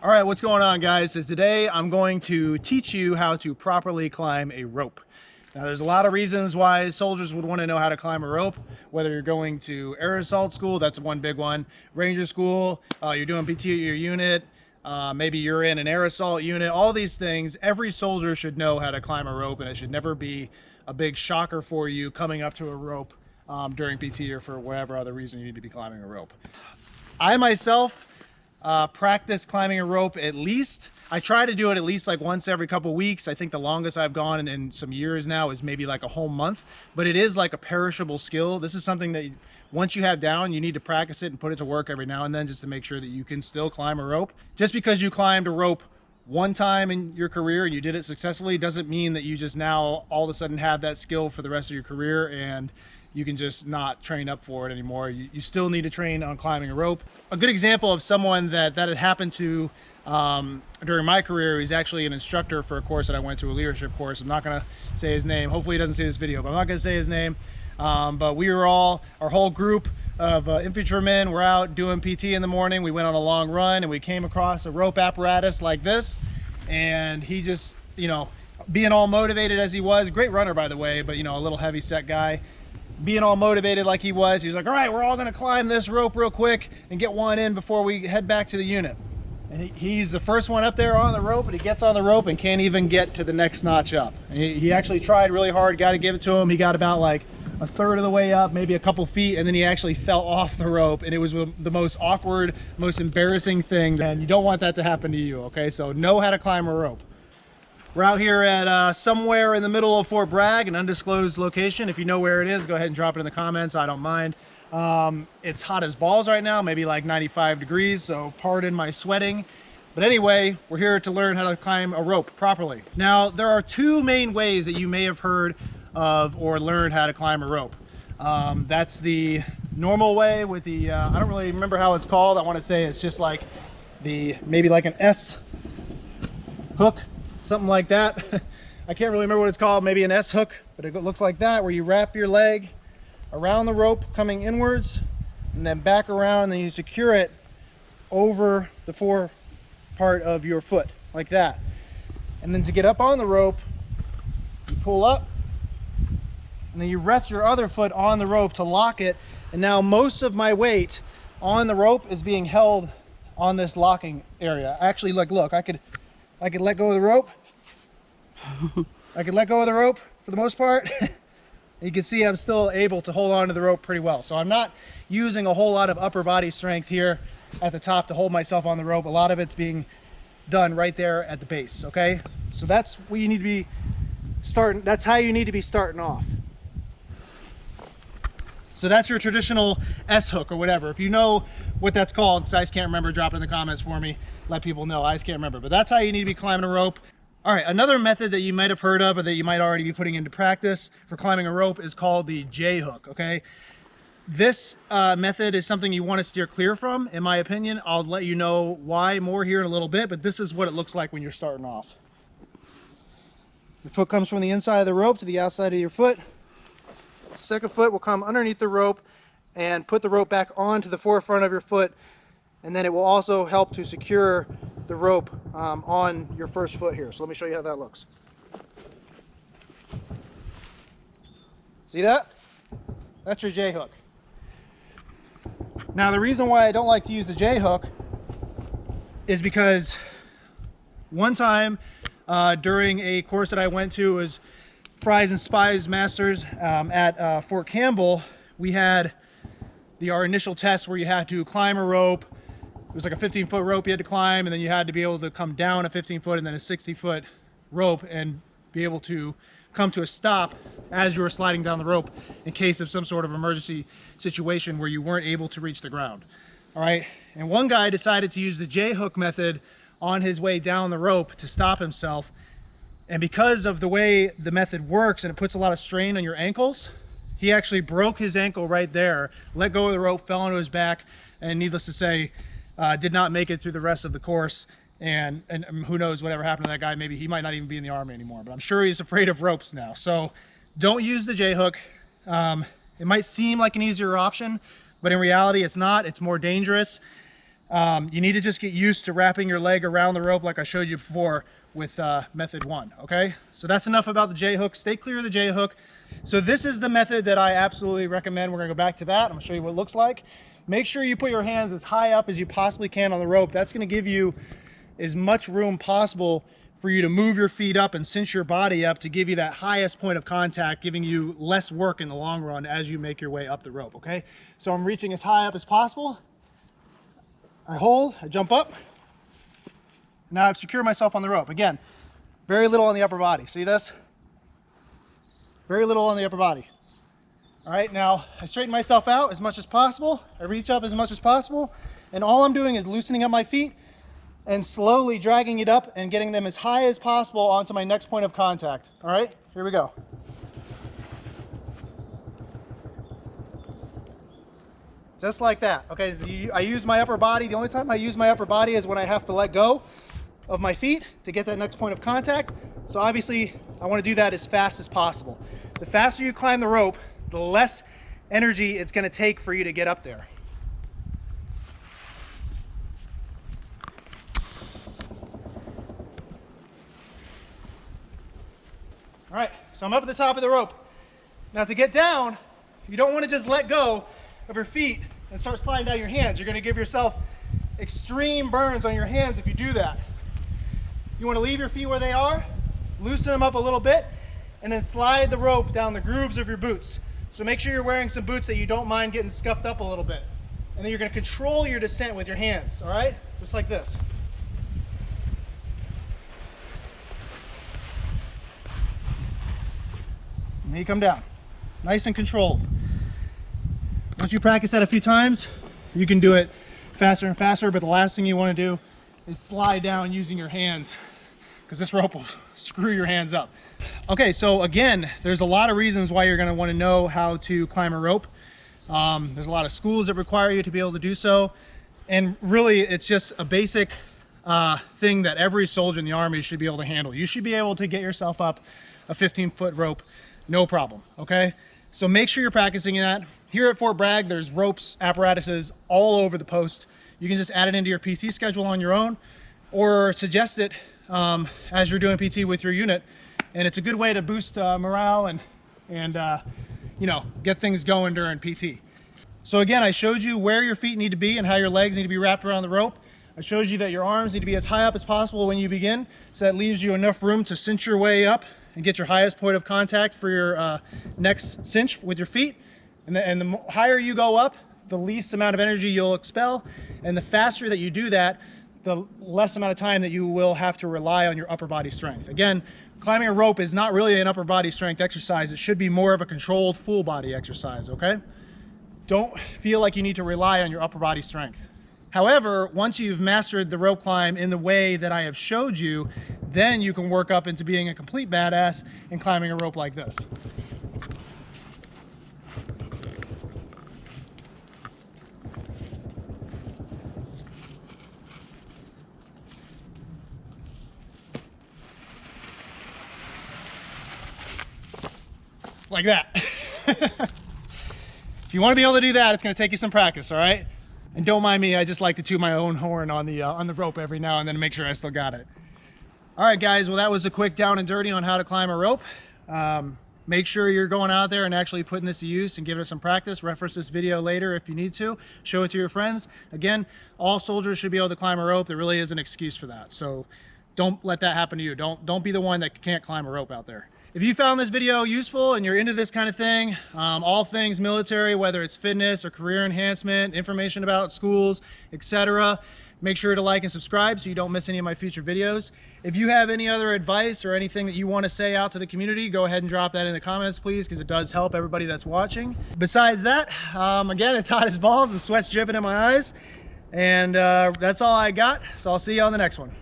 All right, what's going on, guys? So today I'm going to teach you how to properly climb a rope. Now, there's a lot of reasons why soldiers would want to know how to climb a rope, whether you're going to air assault school, that's one big one, ranger school, you're doing PT at your unit, maybe you're in an air assault unit, all these things. Every soldier should know how to climb a rope, and it should never be a big shocker for you coming up to a rope during PT or for whatever other reason you need to be climbing a rope. I myself practice climbing a rope at least. I try to do it at least like once every couple weeks. I think the longest I've gone in some years now is maybe like a whole month, but it is like a perishable skill. This is something that once you have down, you need to practice it and put it to work every now and then just to make sure that you can still climb a rope. Just because you climbed a rope one time in your career and you did it successfully doesn't mean that you just now all of a sudden have that skill for the rest of your career and you can just not train up for it anymore. You still need to train on climbing a rope. A good example of someone that had happened to during my career, he's actually an instructor for a course that I went to, a leadership course. I'm not gonna say his name. Hopefully he doesn't see this video, but I'm not gonna say his name. But we were all, our whole group of infantrymen were out doing PT in the morning. We went on a long run and we came across a rope apparatus like this. And he just, you know, being all motivated as he was, great runner by the way, but you know, a little heavy set guy. Being all motivated like he was like, all right, we're all gonna climb this rope real quick and get one in before we head back to the unit. And he's the first one up there on the rope, and he gets on the rope and can't even get to the next notch up. And he actually tried really hard, got to give it to him. He got about like a third of the way up, maybe a couple feet, and then he actually fell off the rope, and it was the most awkward, most embarrassing thing, and you don't want that to happen to you, okay? So know how to climb a rope. We're out here at somewhere in the middle of Fort Bragg, an undisclosed location. If you know where it is, go ahead and drop it in the comments. I don't mind. It's hot as balls right now, maybe like 95 degrees, so pardon my sweating. But anyway, we're here to learn how to climb a rope properly. Now, there are two main ways that you may have heard of or learned how to climb a rope. That's the normal way with the, I don't really remember how it's called. I want to say it's just like maybe like an S hook, something like that. I can't really remember what it's called, maybe an S hook, but it looks like that, where you wrap your leg around the rope coming inwards and then back around, and then you secure it over the fore part of your foot like that. And then to get up on the rope, you pull up and then you rest your other foot on the rope to lock it. And now most of my weight on the rope is being held on this locking area. Actually, look, I could let go of the rope. I could let go of the rope for the most part. You can see I'm still able to hold on to the rope pretty well. So I'm not using a whole lot of upper body strength here at the top to hold myself on the rope. A lot of it's being done right there at the base, okay? So that's what you need to be starting, that's how you need to be starting off. So that's your traditional S hook or whatever. If you know what that's called, because I just can't remember, drop it in the comments for me. Let people know, I just can't remember. But that's how you need to be climbing a rope. All right, another method that you might have heard of or that you might already be putting into practice for climbing a rope is called the J hook, okay? This method is something you want to steer clear from, in my opinion. I'll let you know why more here in a little bit, but this is what it looks like when you're starting off. Your foot comes from the inside of the rope to the outside of your foot. Second foot will come underneath the rope and put the rope back onto the forefront of your foot, and then it will also help to secure the rope on your first foot here. So let me show you how that looks. See that? That's your J hook. Now the reason why I don't like to use the J hook is because one time during a course that I went to, it was Fries and Spies Masters at Fort Campbell. We had our initial test where you had to climb a rope. It was like a 15-foot rope you had to climb, and then you had to be able to come down a 15-foot and then a 60-foot rope and be able to come to a stop as you were sliding down the rope in case of some sort of emergency situation where you weren't able to reach the ground. All right, and one guy decided to use the J hook method on his way down the rope to stop himself. And because of the way the method works and it puts a lot of strain on your ankles, he actually broke his ankle right there, let go of the rope, fell onto his back, and needless to say, did not make it through the rest of the course. And who knows whatever happened to that guy. Maybe he might not even be in the Army anymore, but I'm sure he's afraid of ropes now. So don't use the J hook. It might seem like an easier option, but in reality it's not. It's more dangerous. You need to just get used to wrapping your leg around the rope like I showed you before with method 1, okay? So that's enough about the J-hook. Stay clear of the J-hook. So this is the method that I absolutely recommend. We're gonna go back to that. I'm gonna show you what it looks like. Make sure you put your hands as high up as you possibly can on the rope. That's gonna give you as much room possible for you to move your feet up and cinch your body up to give you that highest point of contact, giving you less work in the long run as you make your way up the rope, okay? So I'm reaching as high up as possible. I hold, I jump up. Now I've secured myself on the rope. Again, very little on the upper body. See this? Very little on the upper body. All right, now I straighten myself out as much as possible. I reach up as much as possible. And all I'm doing is loosening up my feet and slowly dragging it up and getting them as high as possible onto my next point of contact. All right, here we go. Just like that. Okay, so I use my upper body. The only time I use my upper body is when I have to let go of my feet to get that next point of contact. So obviously I want to do that as fast as possible. The faster you climb the rope, the less energy it's going to take for you to get up there. All right, so I'm up at the top of the rope. Now to get down, you don't want to just let go of your feet and start sliding down your hands. You're going to give yourself extreme burns on your hands if you do that. You want to leave your feet where they are, loosen them up a little bit, and then slide the rope down the grooves of your boots. So make sure you're wearing some boots that you don't mind getting scuffed up a little bit. And then you're going to control your descent with your hands, all right? Just like this. And then you come down, nice and controlled. Once you practice that a few times, you can do it faster and faster, but the last thing you want to do is slide down using your hands, because this rope will screw your hands up. Okay, so again, there's a lot of reasons why you're going to want to know how to climb a rope. There's a lot of schools that require you to be able to do so, and really it's just a basic thing that every soldier in the Army should be able to handle. You should be able to get yourself up a 15-foot rope, no problem, okay? So make sure you're practicing that. Here at Fort Bragg, there's ropes, apparatuses all over the post. You can just add it into your PT schedule on your own, or suggest it as you're doing PT with your unit. And it's a good way to boost morale and you know, get things going during PT. So again, I showed you where your feet need to be and how your legs need to be wrapped around the rope. I showed you that your arms need to be as high up as possible when you begin, so that leaves you enough room to cinch your way up and get your highest point of contact for your next cinch with your feet. And the higher you go up, the least amount of energy you'll expel. And the faster that you do that, the less amount of time that you will have to rely on your upper body strength. Again, climbing a rope is not really an upper body strength exercise. It should be more of a controlled full body exercise, okay? Don't feel like you need to rely on your upper body strength. However, once you've mastered the rope climb in the way that I have showed you, then you can work up into being a complete badass and climbing a rope like this. Like that. If you want to be able to do that, it's going to take you some practice, all right? And don't mind me, I just like to toot my own horn on the rope every now and then to make sure I still got it. All right, guys, well, that was a quick down and dirty on how to climb a rope. Make sure you're going out there and actually putting this to use and giving it some practice. Reference this video later if you need to. Show it to your friends. Again, all soldiers should be able to climb a rope. There really is an excuse for that. So don't let that happen to you. Don't be the one that can't climb a rope out there. If you found this video useful and you're into this kind of thing, all things military, whether it's fitness or career enhancement, information about schools, etc., make sure to like and subscribe so you don't miss any of my future videos. If you have any other advice or anything that you want to say out to the community, go ahead and drop that in the comments, please, because it does help everybody that's watching. Besides that, again, it's hot as balls and sweat's dripping in my eyes. And that's all I got. So I'll see you on the next one.